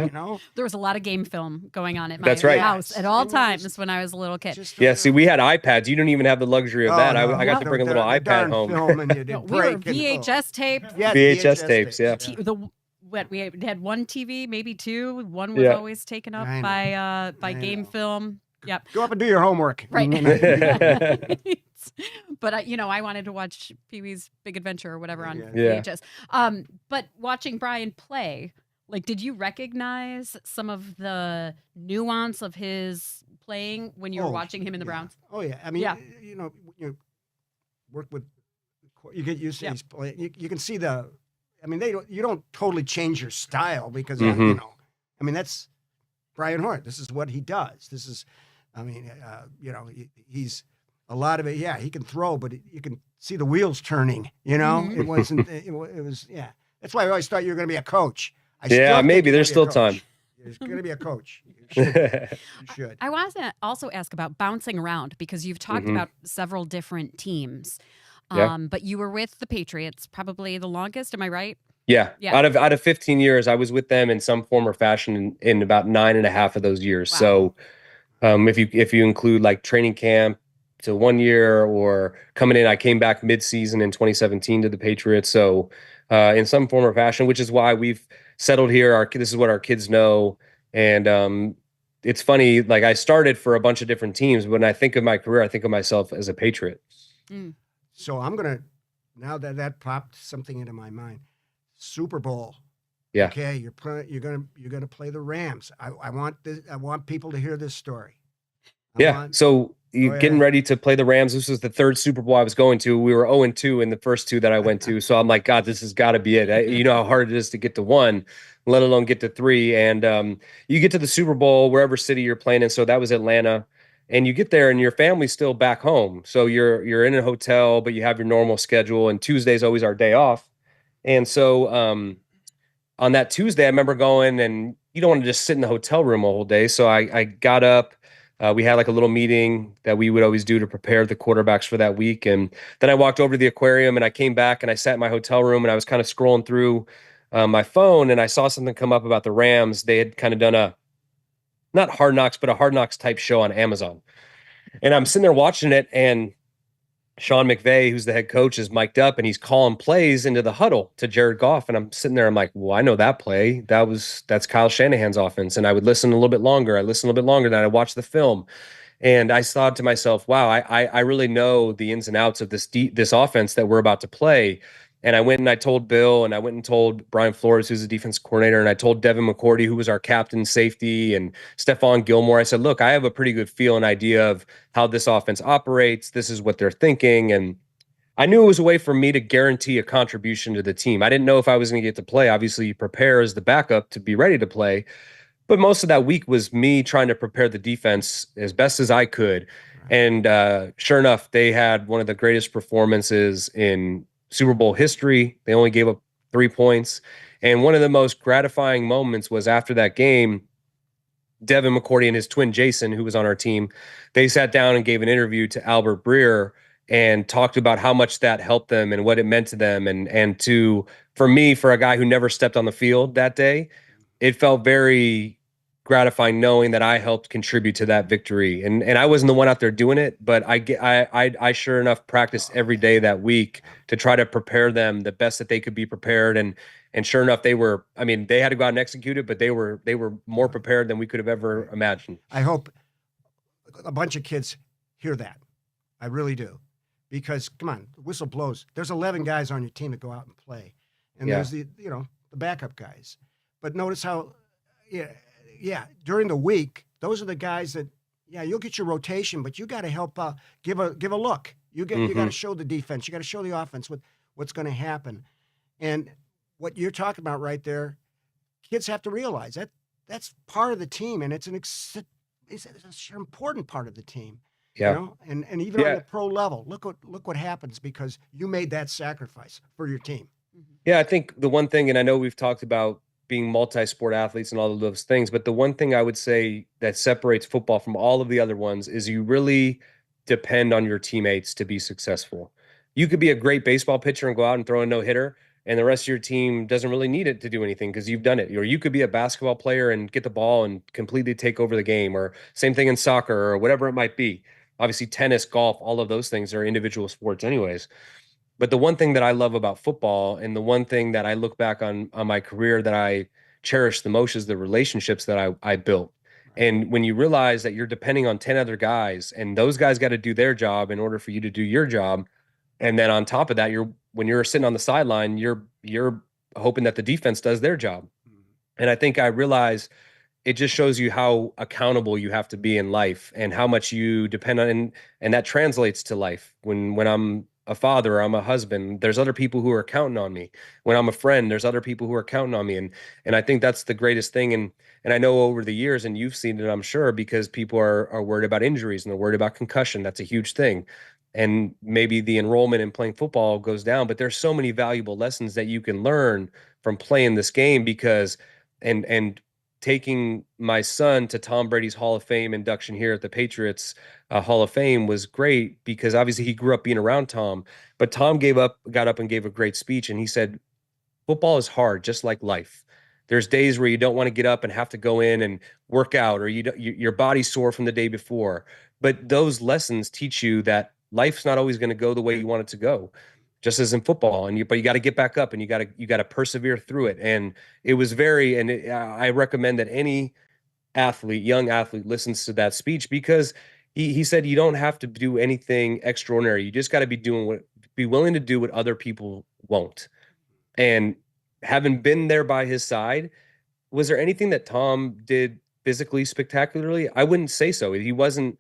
There was a lot of game film going on at my house at all times when I was a little kid. See, we had iPads. You didn't even have the luxury of that. No, I got to bring a little iPad home. Film and you did we were VHS tape. Yeah, VHS tapes, yeah. We had one TV, maybe two. One was always taken up by game film. Yep. Go up and do your homework. Right. But I wanted to watch Pee-wee's Big Adventure or whatever on VHS. But watching Brian play, like, did you recognize some of the nuance of his playing when you were watching him in the Browns? Oh yeah. I mean, you work with, you get used to his play. You can see you don't totally change your style because I mean, that's Brian Hoyer. This is what he does. This is, he's a lot of it. Yeah, he can throw, but you can see the wheels turning. It wasn't. It was. Yeah, that's why I always thought you were going to be a coach. Maybe there's still time. You're going to be a coach. You should. I want to also ask about bouncing around because you've talked about several different teams, but you were with the Patriots probably the longest. Am I right? Yeah. Out of 15 years, I was with them in some form or fashion in about 9.5 of those years. Wow. So, if you include like training camp to 1 year or coming in, I came back mid-season in 2017 to the Patriots. So in some form or fashion, which is why we've settled here. This is what our kids know. And it's funny, like I started for a bunch of different teams. But when I think of my career, I think of myself as a Patriot. So now that popped something into my mind. Super Bowl Yeah. Okay, you're gonna play the Rams. I want this. I want people to hear this story. I Yeah. want. So Go you getting ahead. ready to play the Rams. This was the third Super Bowl I was going to. We were 0-2 in the first two that I went to. So I'm like, God, this has got to be it. You know how hard it is to get to one, let alone get to three. And you get to the Super Bowl, wherever city you're playing in. So that was Atlanta. And you get there and your family's still back home. So you're in a hotel, but you have your normal schedule. And Tuesday's always our day off. And so on that Tuesday, I remember going, and you don't want to just sit in the hotel room a whole day. So I got up. We had like a little meeting that we would always do to prepare the quarterbacks for that week. And then I walked over to the aquarium and I came back and I sat in my hotel room and I was kind of scrolling through my phone and I saw something come up about the Rams. They had kind of done not Hard Knocks, but a Hard Knocks type show on Amazon. And I'm sitting there watching it, and Sean McVay, who's the head coach, is mic'd up and he's calling plays into the huddle to Jared Goff. And I'm sitting there, I'm like, well, I know that play. That's Kyle Shanahan's offense. And I would listen a little bit longer. I listened a little bit longer, then I watched the film. And I thought to myself, wow, I really know the ins and outs of this offense that we're about to play. And I went and I told Bill, and I went and told Brian Flores, who's the defense coordinator, and I told Devin McCourty, who was our captain safety, and Stephon Gilmore. I said, look, I have a pretty good feel and idea of how this offense operates. This is what they're thinking. And I knew it was a way for me to guarantee a contribution to the team. I didn't know if I was going to get to play. Obviously, you prepare as the backup to be ready to play. But most of that week was me trying to prepare the defense as best as I could. And sure enough, they had one of the greatest performances in Super Bowl history. They only gave up 3 points. And one of the most gratifying moments was after that game, Devin McCourty and his twin Jason, who was on our team, they sat down and gave an interview to Albert Breer and talked about how much that helped them and what it meant to them. And for me, for a guy who never stepped on the field that day, it felt very gratifying knowing that I helped contribute to that victory. And I wasn't the one out there doing it, but I sure enough practiced every day that week to try to prepare them the best that they could be prepared. And sure enough, they were, I mean, they had to go out and execute it, but they were more prepared than we could have ever imagined. I hope a bunch of kids hear that. I really do. Because come on, the whistle blows. There's 11 guys on your team that go out and play. And there's the backup guys. But notice how during the week, those are the guys that you'll get your rotation, but you got to help give a look. You got to show the defense, you got to show the offense what's going to happen. And what you're talking about right there, kids have to realize that that's part of the team, and it's an important part of the team. Yeah. And even on the pro level, look what happens because you made that sacrifice for your team. Yeah, I think the one thing, and I know we've talked about being multi-sport athletes and all of those things, but the one thing I would say that separates football from all of the other ones is you really depend on your teammates to be successful. You could be a great baseball pitcher and go out and throw a no-hitter, and the rest of your team doesn't really need it to do anything because you've done it. Or you could be a basketball player and get the ball and completely take over the game, or same thing in soccer or whatever it might be. Obviously, tennis, golf, all of those things are individual sports anyways. But the one thing that I love about football, and the one thing that I look back on my career that I cherish the most, is the relationships that I built. And when you realize that you're depending on 10 other guys, and those guys got to do their job in order for you to do your job, and then on top of that, when you're sitting on the sideline, you're hoping that the defense does their job. And I think I realized it just shows you how accountable you have to be in life and how much you depend on, and that translates to life. When I'm a father, or I'm a husband, there's other people who are counting on me. When I'm a friend, there's other people who are counting on me. And I think that's the greatest thing. And I know over the years, and you've seen it, I'm sure, because people are worried about injuries and they're worried about concussion. That's a huge thing. And maybe the enrollment in playing football goes down, but there's so many valuable lessons that you can learn from playing this game because, and taking my son to Tom Brady's Hall of Fame induction here at the Patriots Hall of Fame was great because obviously he grew up being around Tom, but Tom got up and gave a great speech. And he said, football is hard, just like life. There's days where you don't want to get up and have to go in and work out, or your body's sore from the day before. But those lessons teach you that life's not always going to go the way you want it to go, just as in football. But you got to get back up and you got to persevere through it. And it was I recommend that any young athlete listens to that speech because he said you don't have to do anything extraordinary. You just got to be willing to do what other people won't. And having been there by his side, was there anything that Tom did physically spectacularly? I wouldn't say so. He didn't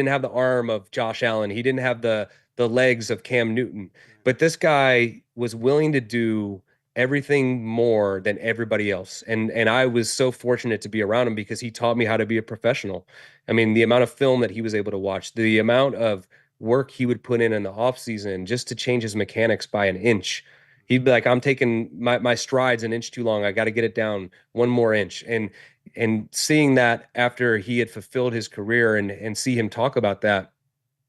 have the arm of Josh Allen. He didn't have the legs of Cam Newton. But this guy was willing to do everything more than everybody else. And I was so fortunate to be around him because he taught me how to be a professional. I mean, the amount of film that he was able to watch, the amount of work he would put in the off season just to change his mechanics by an inch. He'd be like, I'm taking my strides an inch too long. I got to get it down one more inch. And seeing that after he had fulfilled his career and see him talk about that,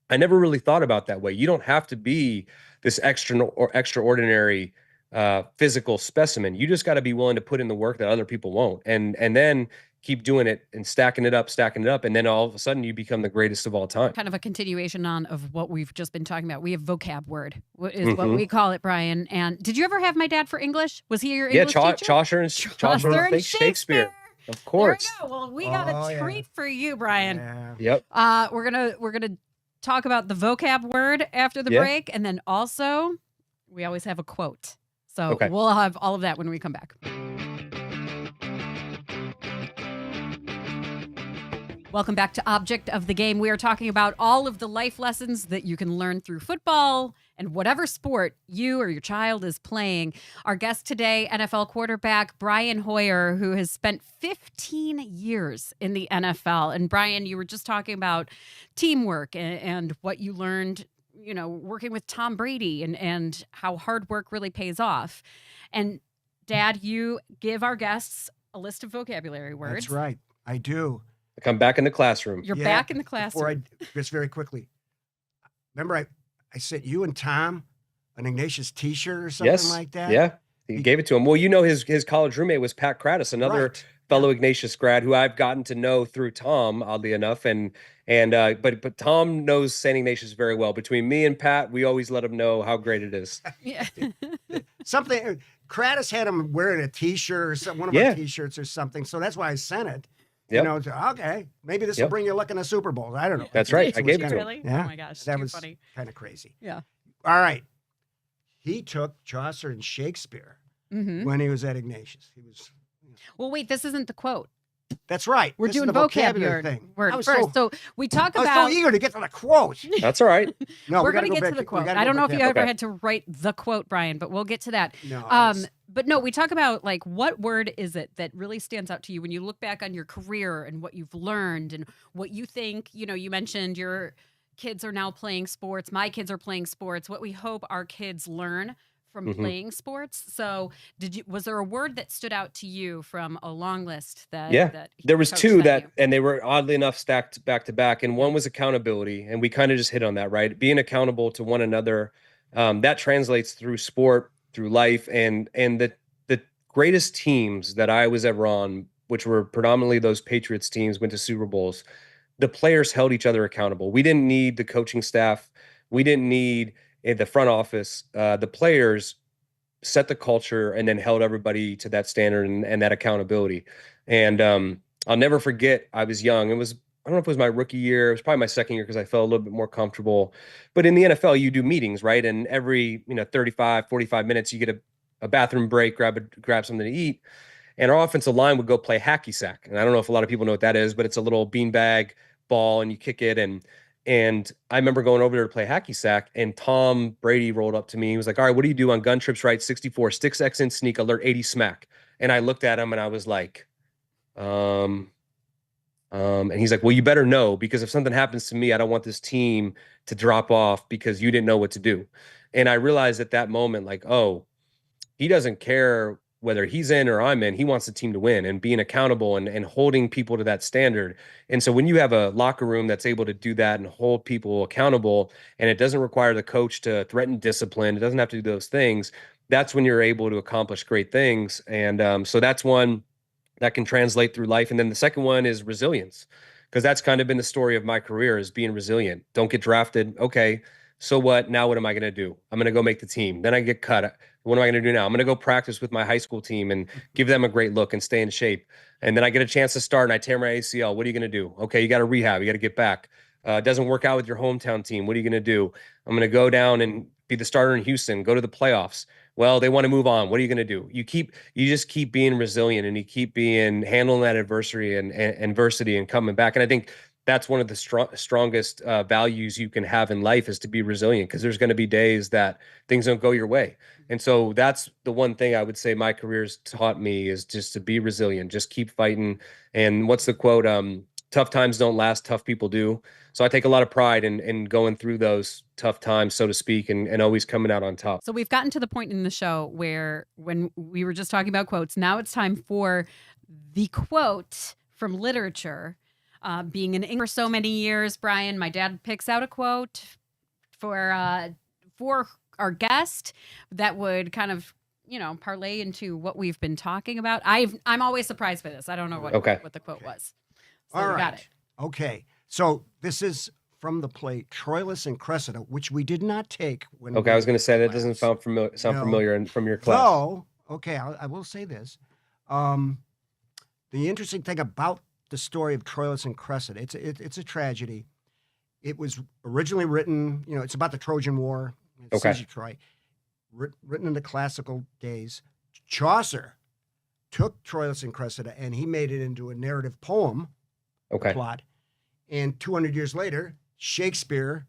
I never really thought about that way. You don't have to be this extraordinary physical specimen. You just got to be willing to put in the work that other people won't, and then keep doing it and stacking it up, and then all of a sudden you become the greatest of all time. Kind of a continuation of what we've just been talking about. We have vocab word, is what we call it, Brian. And did you ever have my dad for English? Was he your English teacher? Chaucer and Shakespeare. Of course. There we go. Well, we got a treat for you, Brian. Yeah. Yep. We're gonna talk about the vocab word after the break, and then also we always have a quote. So we'll have all of that when we come back. Welcome back to Object of the Game. We are talking about all of the life lessons that you can learn through football and whatever sport you or your child is playing. Our guest today, NFL quarterback Brian Hoyer, who has spent 15 years in the NFL. And Brian, you were just talking about teamwork and what you learned, working with Tom Brady and how hard work really pays off. And Dad, you give our guests a list of vocabulary words. That's right. I do. Come back in the classroom. You're back in the classroom. Just very quickly. Remember, I sent you and Tom an Ignatius T-shirt or something like that? Yeah, he gave it to him. Well, his college roommate was Pat Kratos, another fellow Ignatius grad who I've gotten to know through Tom, oddly enough. But Tom knows St. Ignatius very well. Between me and Pat, we always let him know how great it is. Yeah. Something, Kratos had him wearing a T-shirt or one of our T-shirts or something. So that's why I sent it. Yep. Okay, maybe this will bring you luck in the Super Bowl. I don't know. That's right. I gave it to him. Really? Yeah. Oh my gosh, that too was funny. Kind of crazy. Yeah. All right. He took Chaucer and Shakespeare when he was at Ignatius. Well, wait, this isn't the quote. That's right. We're doing vocabulary thing. Word first. So we talk about. I was so eager to get to the quote. That's all right. No, we're going to get to the quote. I don't know if you ever had to write the quote, Brian, but we'll get to that. No. But no, we talk about what word is it that really stands out to you when you look back on your career and what you've learned and what you think. You mentioned your kids are now playing sports. My kids are playing sports. What we hope our kids learn from playing sports. So was there a word that stood out to you from a long list that there was two and they were oddly enough stacked back to back. And one was accountability. And we kind of just hit on that, right? Being accountable to one another. That translates through sport, through life, and the greatest teams that I was ever on, which were predominantly those Patriots teams, went to Super Bowls. The players held each other accountable. We didn't need the coaching staff. We didn't need the front office. The players set the culture and then held everybody to that standard and that accountability. And I'll never forget, I was young. I don't know if it was my rookie year. It was probably my second year because I felt a little bit more comfortable. But in the NFL, you do meetings, right? And every 35, 45 minutes, you get a bathroom break, grab something to eat. And our offensive line would go play hacky sack. And I don't know if a lot of people know what that is, but it's a little beanbag ball and you kick it. And I remember going over there to play hacky sack, and Tom Brady rolled up to me. He was like, all right, what do you do on gun trips right 64, sticks X in sneak, alert 80 smack? And I looked at him and I was like, and he's like, well, you better know, because if something happens to me, I don't want this team to drop off because you didn't know what to do. And I realized at that moment, like, oh, he doesn't care whether he's in or I'm in. He wants the team to win, and being accountable and holding people to that standard. And so when you have a locker room that's able to do that and hold people accountable, and it doesn't require the coach to threaten discipline, it doesn't have to do those things, that's when you're able to accomplish great things. And so that's one that can translate through life. And then the second one is resilience, because that's kind of been the story of my career, is being resilient. Don't get drafted. Okay, so what? Now what am I going to do? I'm going to go make the team. Then I get cut. What am I going to do now? I'm going to go practice with my high school team and give them a great look and stay in shape. And then I get a chance to start and I tear my ACL. What are you going to do? Okay, you got to rehab. You got to get back. It doesn't work out with your hometown team. What are you going to do? I'm going to go down and be the starter in Houston, go to the playoffs. well, they want to move on. What are you going to do? You just keep being resilient, and you keep handling that adversity and adversity and coming back. And I think that's one of the strongest values you can have in life, is to be resilient, because there's going to be days that things don't go your way. And so that's the one thing I would say my career's taught me, is just to be resilient, just keep fighting. And what's the quote? Tough times don't last, tough people do. So I take a lot of pride in going through those tough times, so to speak, and always coming out on top. So we've gotten to the point in the show where, when we were just talking about quotes, now it's time for the quote from literature. Being in English for so many years, Brian, my dad picks out a quote for our guest that would kind of, parlay into what we've been talking about. I'm always surprised by this. I don't know what the quote was. So All right. Got it. Okay. So this is from the play Troilus and Cressida, which we did not take when. Okay, I was going to say that doesn't sound familiar from your class. So, okay, I will say this. The interesting thing about the story of Troilus and Cressida, it's a tragedy. It was originally written, it's about the Trojan War. It's siege of Troy, written in the classical days. Chaucer took Troilus and Cressida and he made it into a narrative poem. Plot, and 200 years later, Shakespeare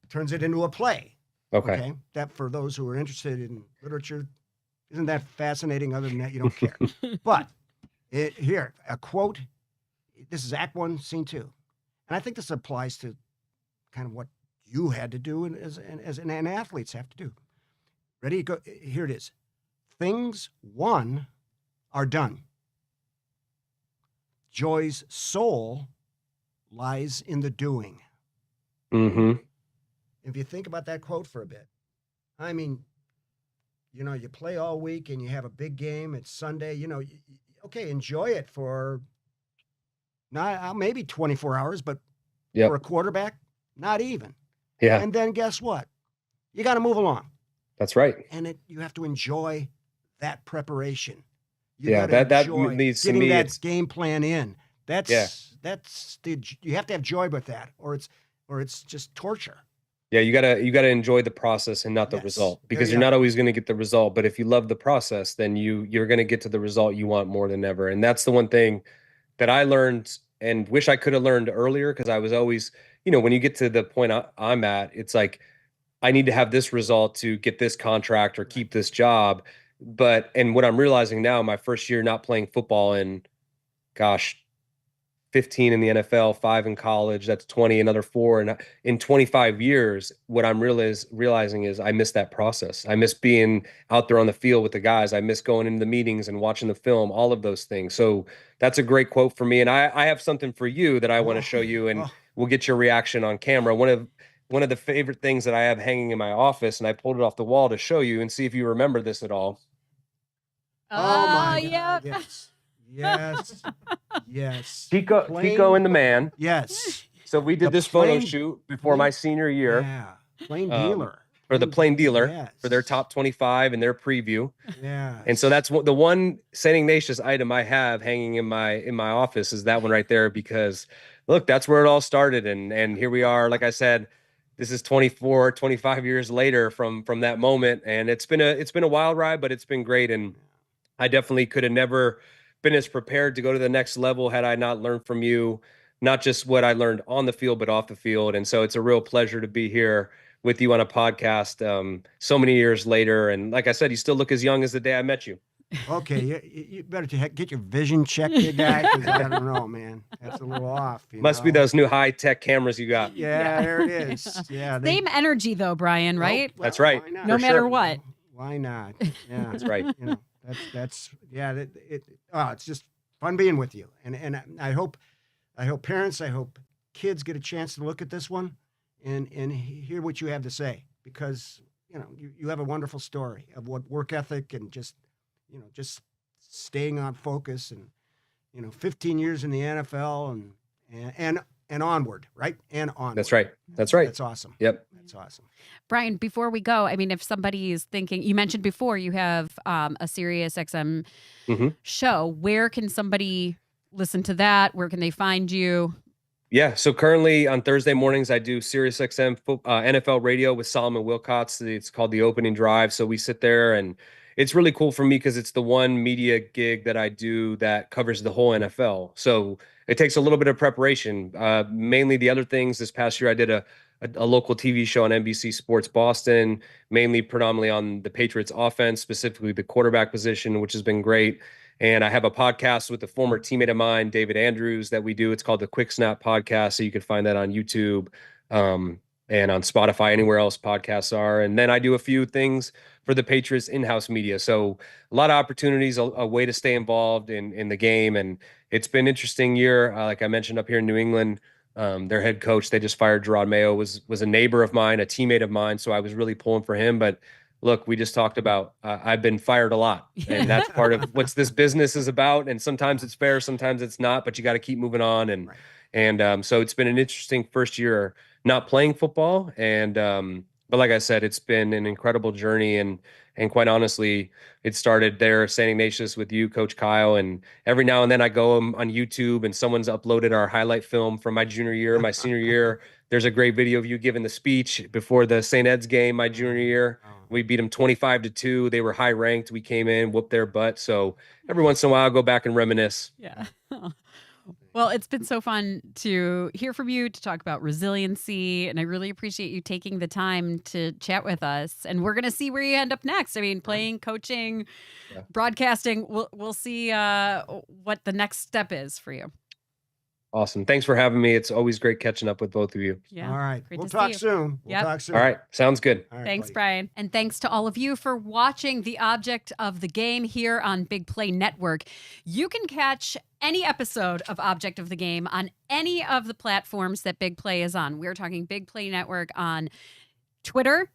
turns it into a play. Okay, that, for those who are interested in literature, isn't that fascinating? Other than that, you don't care. But here, a quote. This is Act 1, Scene 2, and I think this applies to kind of what you had to do and and athletes have to do. Ready? Go. Here it is. Things won are done. Joy's soul lies in the doing. Mm-hmm. If you think about that quote for a bit, I mean, you play all week and you have a big game. It's Sunday. Okay, enjoy it for not maybe 24 hours, but for a quarterback, not even. Yeah. And then guess what? You got to move along. That's right. And you have to enjoy that preparation. That leads to me. That game plan in. You have to have joy with that, or it's just torture. Yeah, you gotta enjoy the process and not the result, because you're not always going to get the result. But if you love the process, then you're going to get to the result you want more than ever. And that's the one thing that I learned and wish I could have learned earlier, because I was always, when you get to the point I'm at, it's like, I need to have this result to get this contract or keep this job. And what I'm realizing now, my first year not playing football in, 15 in the NFL, 5 in college, that's 20, another 4. And in 25 years, what I'm realizing is I miss that process. I miss being out there on the field with the guys. I miss going into the meetings and watching the film, all of those things. So that's a great quote for me. And I have something for you that I want to show you, and we'll get your reaction on camera. One of the favorite things that I have hanging in my office, and I pulled it off the wall to show you and see if you remember this at all. Oh my God. Yes. Yes. Pico and the Man. Yes. So we did this photo shoot before my senior year. Yeah. Plain Dealer. For the Plain Dealer, for their top 25 and their preview. Yeah. And so that's the one St. Ignatius item I have hanging in my office, is that one right there, because look, that's where it all started. And here we are. Like I said, this is 25 years later from that moment. And it's been a wild ride, but it's been great. And I definitely could have never been as prepared to go to the next level had I not learned from you, not just what I learned on the field, but off the field. And so it's a real pleasure to be here with you on a podcast so many years later. And like I said, you still look as young as the day I met you. Okay, you better get your vision checked, big guy, because I don't know, man. That's a little off. Must be those new high-tech cameras you got. Yeah, there it is. Yeah, Same energy though, Brian, right? Well, that's right. No matter what. Why not? Yeah, that's right. It's just fun being with you, and I hope parents, I hope kids get a chance to look at this one and hear what you have to say, because you have a wonderful story of what work ethic and just staying on focus, and 15 years in the NFL and onward, right? And onward. That's right. That's right. That's awesome. Yep. That's awesome. Brian, before we go, I mean, if somebody is thinking, you mentioned before you have a Sirius XM show. Where can somebody listen to that? Where can they find you? Yeah. So currently on Thursday mornings, I do SiriusXM NFL radio with Solomon Wilcots. It's called The Opening Drive. So we sit there, and it's really cool for me because it's the one media gig that I do that covers the whole NFL. So it takes a little bit of preparation. Mainly the other things this past year, I did a local TV show on NBC Sports Boston, mainly predominantly on the Patriots offense, specifically the quarterback position, which has been great. And I have a podcast with a former teammate of mine, David Andrews, that we do. It's called the Quick Snap Podcast. So you can find that on YouTube and on Spotify, anywhere else podcasts are. And then I do a few things for the Patriots in-house media. So a lot of opportunities, a way to stay involved in the game. And it's been an interesting year. Like I mentioned, up here in New England, their head coach, they just fired Gerard Mayo, was a neighbor of mine, a teammate of mine. So I was really pulling for him. But look, we just talked about I've been fired a lot, and that's part of what this business is about. And sometimes it's fair, sometimes it's not, but you got to keep moving on. And so it's been an interesting first year not playing football, and but like I said, it's been an incredible journey. And quite honestly, it started there at St. Ignatius with you, Coach Kyle, and every now and then I go on YouTube and someone's uploaded our highlight film from my junior year, my senior year. There's a great video of you giving the speech before the St. Ed's game my junior year. We beat them 25-2. They were high ranked. We came in, whooped their butt. So every once in a while, I'll go back and reminisce. Yeah. Well, it's been so fun to hear from you, to talk about resiliency, and I really appreciate you taking the time to chat with us. And we're going to see where you end up next. I mean, playing, coaching, broadcasting. We'll see what the next step is for you. Awesome. Thanks for having me. It's always great catching up with both of you. Yeah. All right. Great We'll to talk see you. soon. We'll Yep. talk soon. All right. Sounds good. All right, Thanks, buddy. Brian. And thanks to all of you for watching The Object of the Game here on Big Play Network. You can catch any episode of Object of the Game on any of the platforms that Big Play is on. We're talking Big Play Network on Twitter,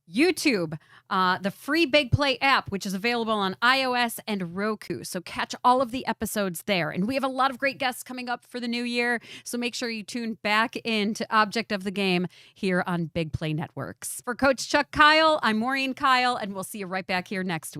YouTube, the free Big Play app, which is available on iOS and Roku. So catch all of the episodes there. And we have a lot of great guests coming up for the new year. So make sure you tune back into Object of the Game here on Big Play Networks. For Coach Chuck Kyle, I'm Maureen Kyle, and we'll see you right back here next week.